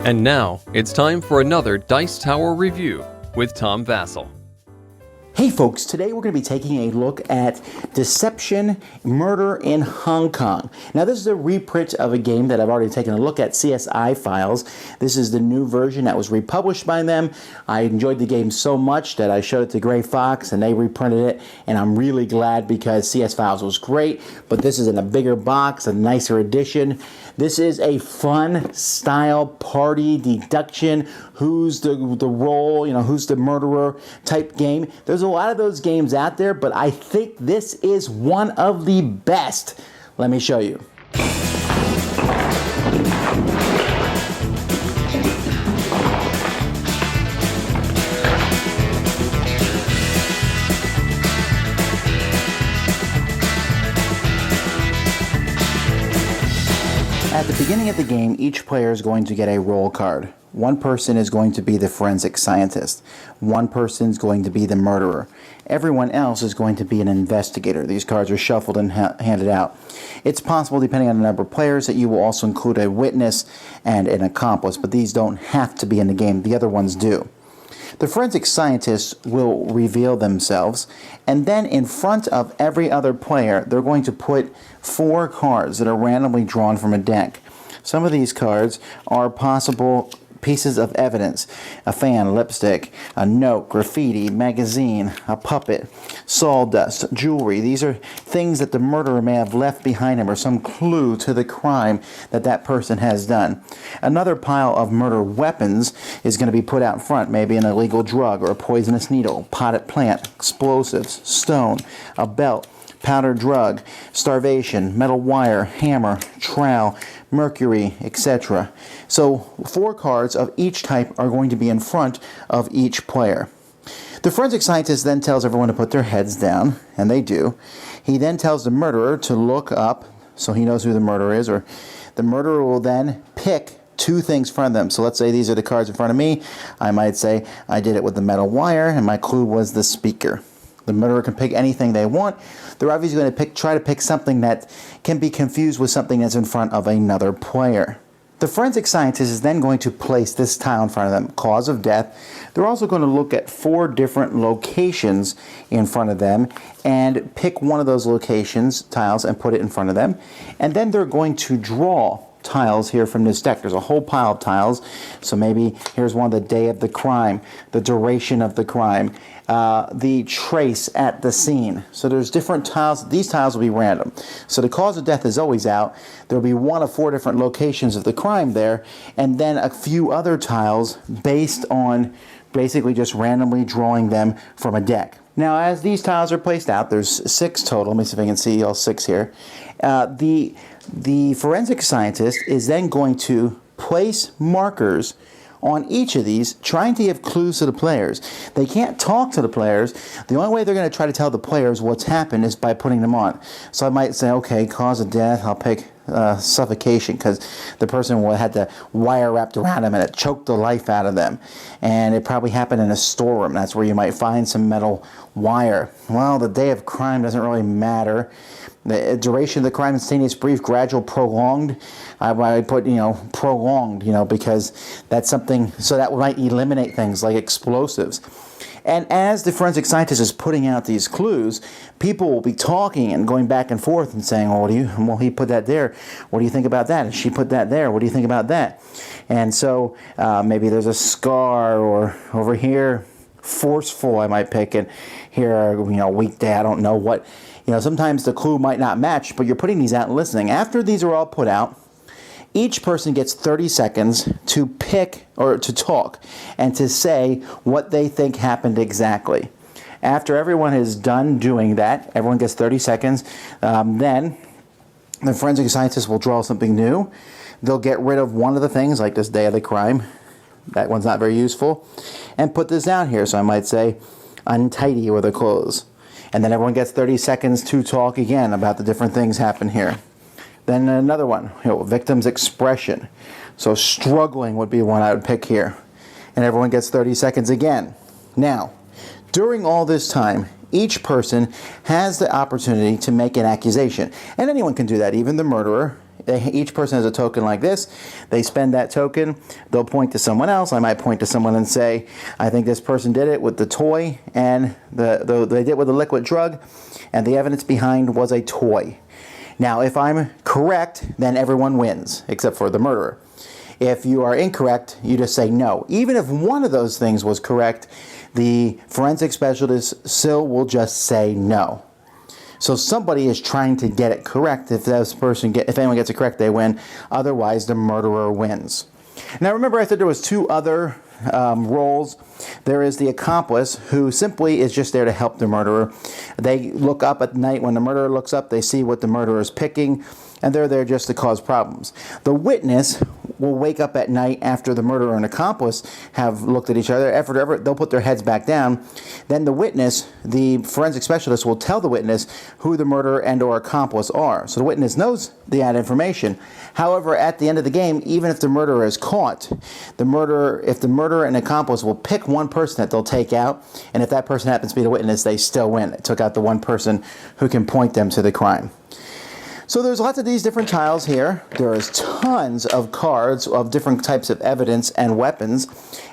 And now, it's time for another Dice Tower review with Tom Vasel. Hey folks, today we're going to be taking a look at Deception Murder in Hong Kong. Now this is a reprint of a game that I've already taken a look at, CSI Files. This is the new version that was republished by them. I enjoyed the game so much that I showed it to Gray Fox and they reprinted it, and I'm really glad because CS Files was great, but this is in a bigger box, a nicer edition. This is a fun style party deduction, who's the role, who's the murderer type game. There's a lot of those games out there, but I think this is one of the best. Let me show you. At the beginning of the game, each player is going to get a role card. One person is going to be the forensic scientist. One person is going to be the murderer. Everyone else is going to be an investigator. These cards are shuffled and handed out. It's possible, depending on the number of players, that you will also include a witness and an accomplice, but these don't have to be in the game. The other ones do. The forensic scientists will reveal themselves, and then in front of every other player, they're going to put 4 cards that are randomly drawn from a deck. Some of these cards are possible pieces of evidence: a fan, lipstick, a note, graffiti, magazine, a puppet, sawdust, jewelry. These are things that the murderer may have left behind him, or some clue to the crime that that person has done. Another pile of murder weapons is going to be put out front, maybe an illegal drug or a poisonous needle, potted plant, explosives, stone, a belt, powder drug, starvation, metal wire, hammer, trowel, mercury, etc. So 4 cards of each type are going to be in front of each player. The forensic scientist then tells everyone to put their heads down, and they do. He then tells the murderer to look up so he knows who the murderer is, or the murderer will then pick 2 things from them. So let's say these are the cards in front of me. I might say I did it with the metal wire and my clue was the speaker. The murderer can pick anything they want. They're obviously going to try to pick something that can be confused with something that's in front of another player. The forensic scientist is then going to place this tile in front of them, cause of death. They're also going to look at 4 different locations in front of them and pick one of those tiles, and put it in front of them. And then they're going to draw tiles here from this deck. There's a whole pile of tiles. So maybe here's one: the day of the crime, the duration of the crime, the trace at the scene. So there's different tiles. These tiles will be random. So the cause of death is always out. There'll be 1 of 4 different locations of the crime there, and then a few other tiles based on basically just randomly drawing them from a deck. Now, as these tiles are placed out, there's 6 total. Let me see if I can see all 6 here. The forensic scientist is then going to place markers on each of these, trying to give clues to the players. They can't talk to the players. The only way they're going to try to tell the players what's happened is by putting them on. So I might say, okay, cause of death, I'll pick suffocation, because the person had the wire wrapped around them and it choked the life out of them. And it probably happened in a storeroom. That's where you might find some metal wire. Well, the day of crime doesn't really matter. The duration of the crime: instantaneous, brief, gradual, prolonged. I put, prolonged, because that's something, so that might eliminate things like explosives. And as the forensic scientist is putting out these clues, people will be talking and going back and forth and saying, well, he put that there. What do you think about that? And she put that there. What do you think about that? And so maybe there's a scar, or over here, forceful, I might pick, and here, weekday, I don't know what. Sometimes the clue might not match, but you're putting these out and listening. After these are all put out, each person gets 30 seconds to pick or to talk and to say what they think happened exactly. After everyone is done doing that, everyone gets 30 seconds, then the forensic scientist will draw something new. They'll get rid of one of the things, like this day of the crime. That one's not very useful. And put this down here. So I might say, untidy were the clothes. And then everyone gets 30 seconds to talk again about the different things happen here. Then another one, victim's expression. So struggling would be one I would pick here. And everyone gets 30 seconds again. Now, during all this time, each person has the opportunity to make an accusation. And anyone can do that, even the murderer. Each person has a token like this. They spend that token. They'll point to someone else. I might point to someone and say, I think this person did it with the toy, and they did it with a liquid drug, and the evidence behind was a toy. Now, if I'm correct, then everyone wins, except for the murderer. If you are incorrect, you just say no. Even if one of those things was correct, the forensic specialist still will just say no. So somebody is trying to get it correct. If anyone gets it correct, they win. Otherwise, the murderer wins. Now, remember I said there was two other roles. There is the accomplice, who simply is just there to help the murderer. They look up at night. When the murderer looks up, they see what the murderer is picking, and they're there just to cause problems. The witness will wake up at night after the murderer and accomplice have looked at each other. They'll put their heads back down. Then the witness, the forensic specialist, will tell the witness who the murderer and or accomplice are. So the witness knows that information. However, at the end of the game, even if the murderer is caught, if the murderer and accomplice will pick one person that they'll take out, and if that person happens to be the witness, they still win. It took out the one person who can point them to the crime. So there's lots of these different tiles here. There's tons of cards of different types of evidence and weapons.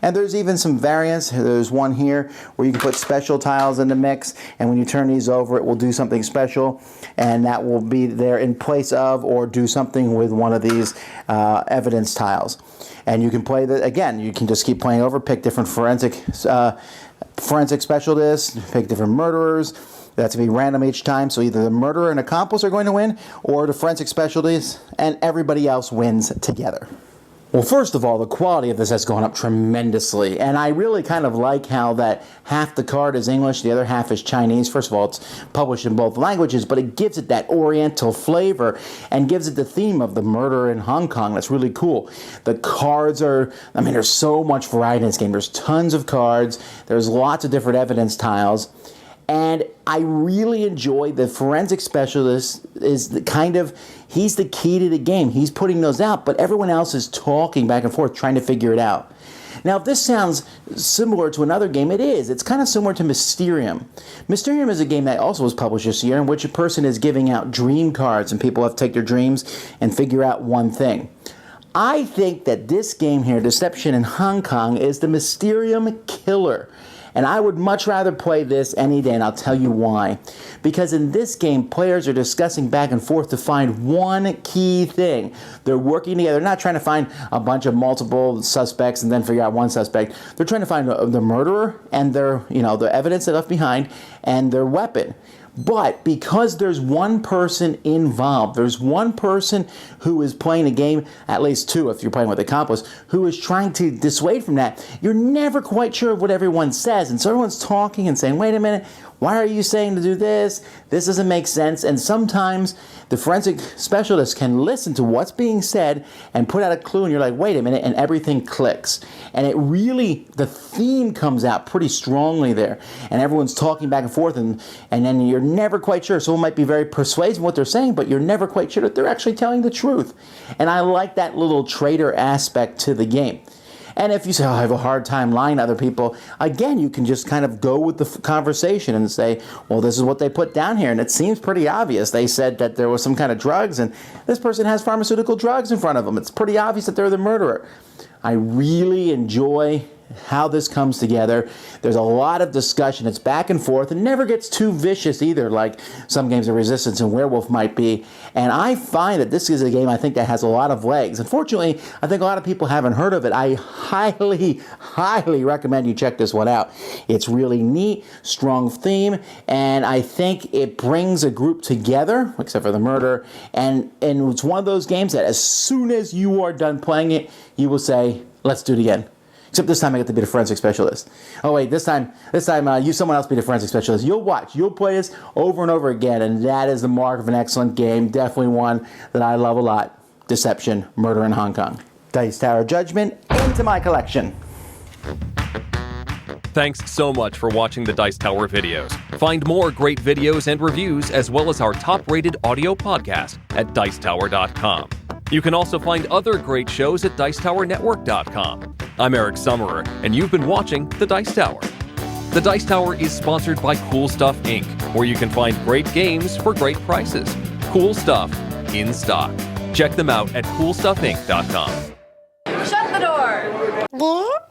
And there's even some variants. There's one here where you can put special tiles in the mix, and when you turn these over, it will do something special, and that will be there in place of or do something with one of these evidence tiles. And you can play that again. You can just keep playing over, pick different forensic specialists, pick different murderers. That's going to be random each time, so either the murderer and accomplice are going to win, or the forensic specialties, and everybody else wins together. Well, first of all, the quality of this has gone up tremendously, and I really kind of like how that half the card is English, the other half is Chinese. First of all, it's published in both languages, but it gives it that oriental flavor and gives it the theme of the murder in Hong Kong. That's really cool. The cards there's so much variety in this game. There's tons of cards. There's lots of different evidence tiles. And I really enjoy the forensic specialist he's the key to the game. He's putting those out, but everyone else is talking back and forth, trying to figure it out. Now, if this sounds similar to another game, it is. It's kind of similar to Mysterium. Mysterium is a game that also was published this year, in which a person is giving out dream cards, and people have to take their dreams and figure out one thing. I think that this game here, Deception in Hong Kong, is the Mysterium killer. And I would much rather play this any day, and I'll tell you why. Because in this game, players are discussing back and forth to find one key thing. They're working together. They're not trying to find a bunch of multiple suspects and then figure out one suspect. They're trying to find the murderer and the evidence they left behind and their weapon. But because there's one person involved, there's one person who is playing a game, at least two if you're playing with accomplice, who is trying to dissuade from that, you're never quite sure of what everyone says. And so everyone's talking and saying, wait a minute, why are you saying to do this? This doesn't make sense. And sometimes the forensic specialist can listen to what's being said and put out a clue, and you're like, wait a minute, and everything clicks. And the theme comes out pretty strongly there. And everyone's talking back and forth, and then you're never quite sure. Someone might be very persuasive in what they're saying, but you're never quite sure that they're actually telling the truth. And I like that little traitor aspect to the game. And if you say, I have a hard time lying to other people, again, you can just kind of go with the conversation and say, well, this is what they put down here. And it seems pretty obvious. They said that there was some kind of drugs, and this person has pharmaceutical drugs in front of them. It's pretty obvious that they're the murderer. I really enjoy how this comes together. There's a lot of discussion. It's back and forth. It never gets too vicious either, like some games of Resistance and Werewolf might be. And I find that this is a game I think that has a lot of legs. Unfortunately, I think a lot of people haven't heard of it. I highly, highly recommend you check this one out. It's really neat, strong theme, and I think it brings a group together, except for the murder. And it's one of those games that as soon as you are done playing it, you will say, let's do it again. Except this time I get to be the forensic specialist. Oh wait, this time you someone else be the forensic specialist. You'll watch. You'll play this over and over again, and that is the mark of an excellent game. Definitely one that I love a lot. Deception, Murder in Hong Kong. Dice Tower Judgment into my collection. Thanks so much for watching the Dice Tower videos. Find more great videos and reviews, as well as our top-rated audio podcast at Dicetower.com. You can also find other great shows at Dicetowernetwork.com. I'm Eric Summerer, and you've been watching The Dice Tower. The Dice Tower is sponsored by Cool Stuff Inc., where you can find great games for great prices. Cool stuff in stock. Check them out at coolstuffinc.com. Shut the door!